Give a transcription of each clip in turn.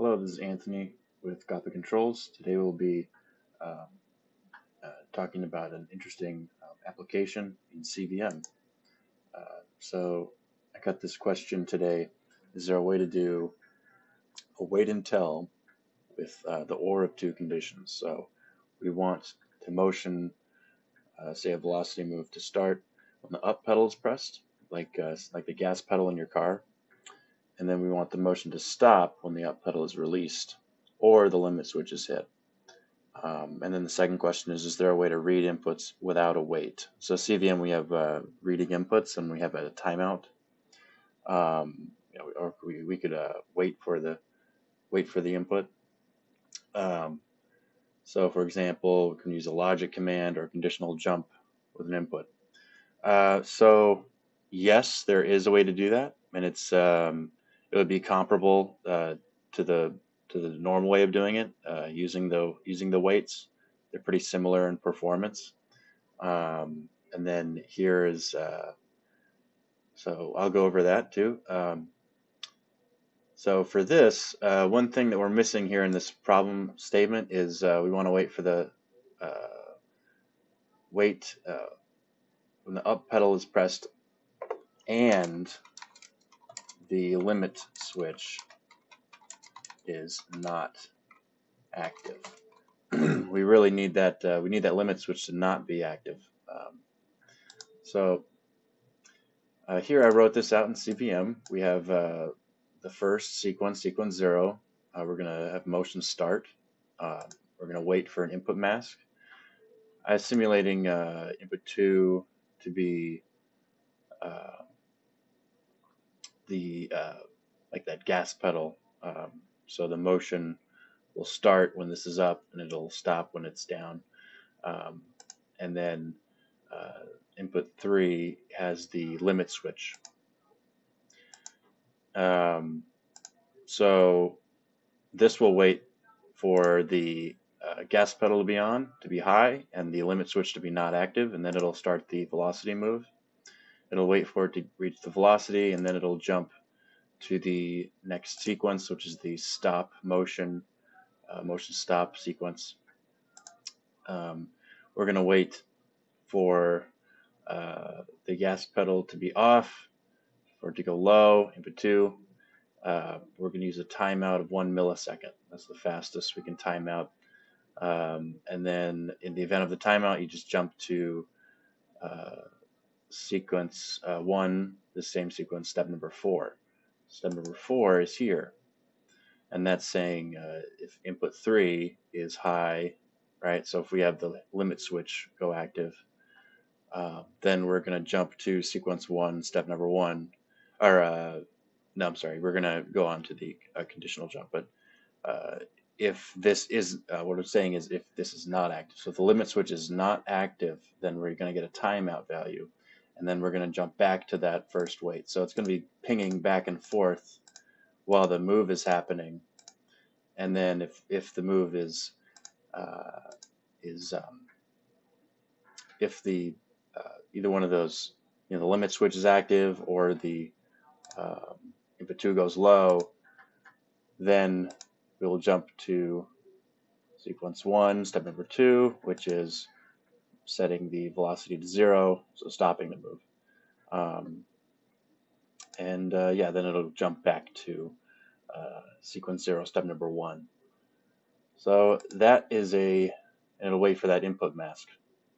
Hello, this is Anthony with Got the Controls. Today we'll be um, talking about an interesting application in CVM. So I got this question today: is there a way to do a wait until with the OR of two conditions? So we want the motion, say a velocity move, to start when the up pedal is pressed, like the gas pedal in your car, and then we want the motion to stop when the up pedal is released or the limit switch is hit. And then the second question is there a way to read inputs without a wait? So CVM, we have reading inputs and we have a timeout. Or we could wait for the input. So for example, we can use a logic command or a conditional jump with an input. So yes, there is a way to do that, and it would be comparable to the normal way of doing it, using the weights. They're pretty similar in performance. And then here is so I'll go over that too. So for this, one thing that we're missing here in this problem statement is we want to wait for the when the up pedal is pressed and the limit switch is not active. We really need that. We need that limit switch to not be active. So here I wrote this out in CVM. We have the first sequence 0. We're going to have motion start. We're going to wait for an input mask. I'm simulating input 2 to be like that gas pedal. So the motion will start when this is up and it'll stop when it's down. And then input 3 has the limit switch. So this will wait for the gas pedal to be on, to be high, and the limit switch to be not active, and then it'll start the velocity move. It'll wait for it to reach the velocity, and then it'll jump to the next sequence, which is the stop motion stop sequence. We're going to wait for the gas pedal to be off, for it to go low, input 2. We're going to use a timeout of 1 millisecond. That's the fastest we can time out. And then in the event of the timeout, you just jump to sequence 1, the same sequence, step number 4. Step number 4 is here. And that's saying if input 3 is high, right? So if we have the limit switch go active, then we're going to jump to sequence 1, step number 1. Or, no, I'm sorry, we're going to go on to the conditional jump. But if this is, what I'm saying is if this is not active, so if the limit switch is not active, then we're going to get a timeout value. And then we're going to jump back to that first wait. So it's going to be pinging back and forth while the move is happening. And then if the move is if the either one of those, the limit switch is active or the input 2 goes low, then we'll jump to sequence 1, step number 2, which is setting the velocity to 0, so stopping the move. Yeah, then it'll jump back to sequence 0, step number 1. So that is and it'll wait for that input mask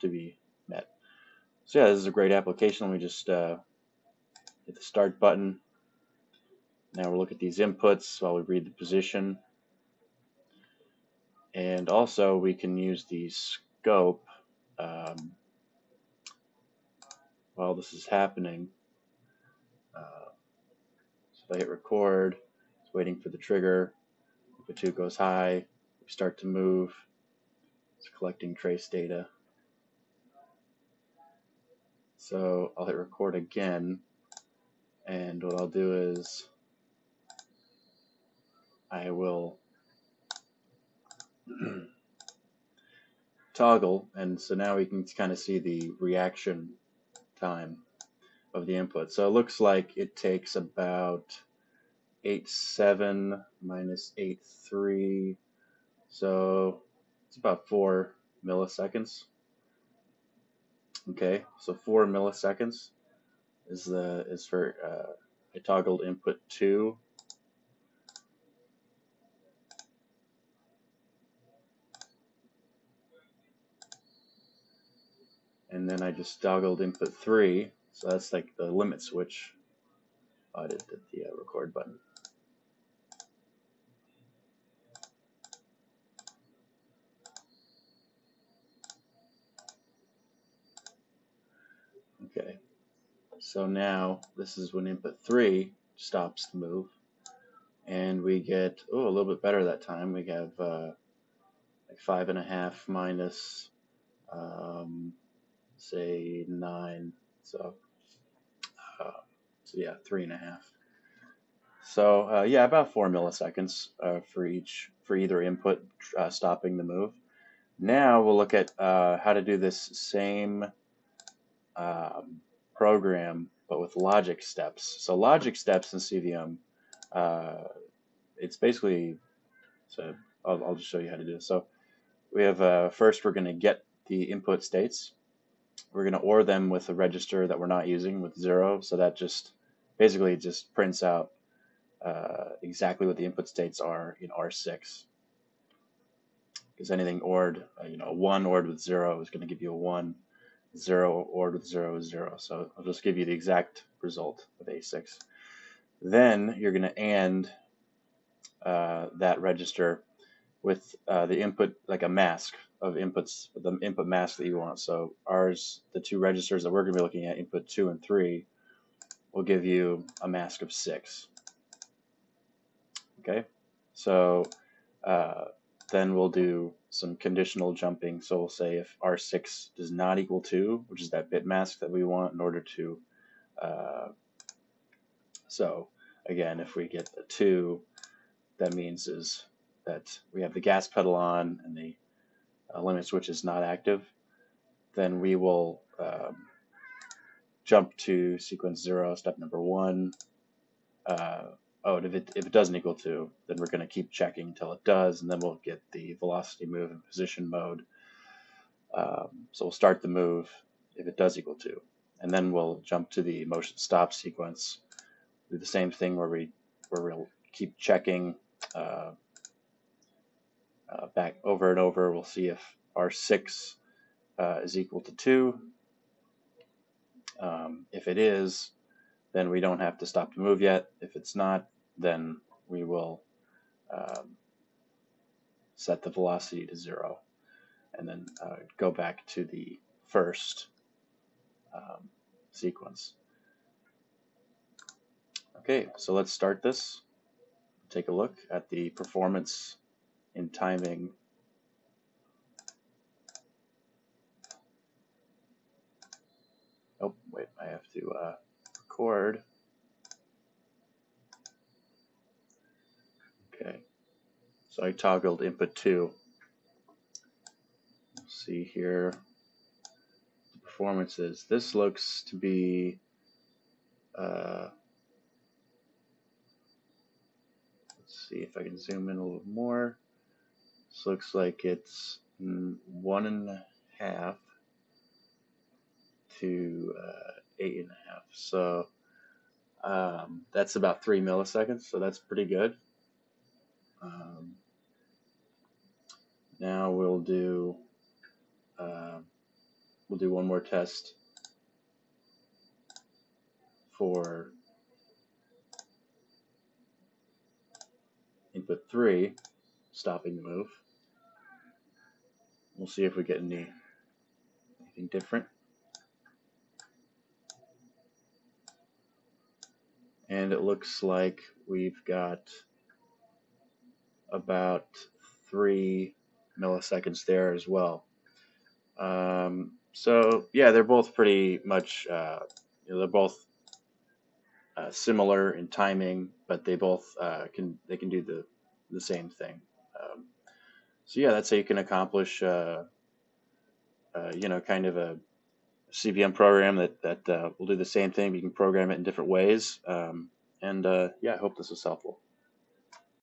to be met. So yeah, this is a great application. Let me just hit the start button. Now we'll look at these inputs while we read the position. And also we can use the scope while this is happening. So if I hit record, it's waiting for the trigger. Input 2 goes high, we start to move. It's collecting trace data. So I'll hit record again, and what I'll do is I will toggle, and so now we can kind of see the reaction time of the input. So it looks like it takes about 8.7 minus 8.3, so it's about 4 milliseconds. Okay, so 4 milliseconds is for I toggled input 2. And then I just toggled input 3, so that's like the limit switch. I did the record button. Okay, so now this is when input 3 stops to move, and we get a little bit better that time. We have like 5.5 minus say 9, so yeah, 3.5. So yeah, about 4 milliseconds for either input stopping the move. Now we'll look at how to do this same program, but with logic steps. So logic steps in CVM, it's basically, so I'll just show you how to do this. So we have, first we're going to get the input states. We're going to OR them with a register that we're not using with 0. So that just basically just prints out exactly what the input states are in R6. Because anything ORed, 1 ORed with 0 is going to give you a 1. 0 ORed with 0 is 0. So I'll just give you the exact result with A6. Then you're going to AND that register with the input, like a mask of inputs, the input mask that you want. So ours, the two registers that we're going to be looking at, input 2 and 3, will give you a mask of 6. Okay, so then we'll do some conditional jumping. So we'll say if R6 does not equal 2, which is that bit mask that we want in order to, so again, if we get a 2, that means is that we have the gas pedal on and the limit switch is not active. Then we will jump to sequence 0, step number 1. And if it doesn't equal 2, then we're going to keep checking until it does, and then we'll get the velocity move in position mode. So we'll start the move if it does equal 2, and then we'll jump to the motion stop sequence. Do the same thing where we'll keep checking back over and over. We'll see if R6 is equal to 2. If it is, then we don't have to stop the move yet. If it's not, then we will set the velocity to 0 and then go back to the first sequence. Okay, so let's start this. Take a look at the performance in timing. Oh, wait, I have to record. Okay, so I toggled input 2. Let's see here, the performances. This looks to be, let's see if I can zoom in a little more. This looks like it's 1.5 to 8.5. So that's about 3 milliseconds. So that's pretty good. Now we'll do one more test for input 3, stopping the move. We'll see if we get anything different. And it looks like we've got about 3 milliseconds there as well. So yeah, they're both pretty much, they're both similar in timing, but they both can do the same thing. So yeah, that's how you can accomplish, kind of a CVM program that will do the same thing. You can program it in different ways. And yeah, I hope this was helpful.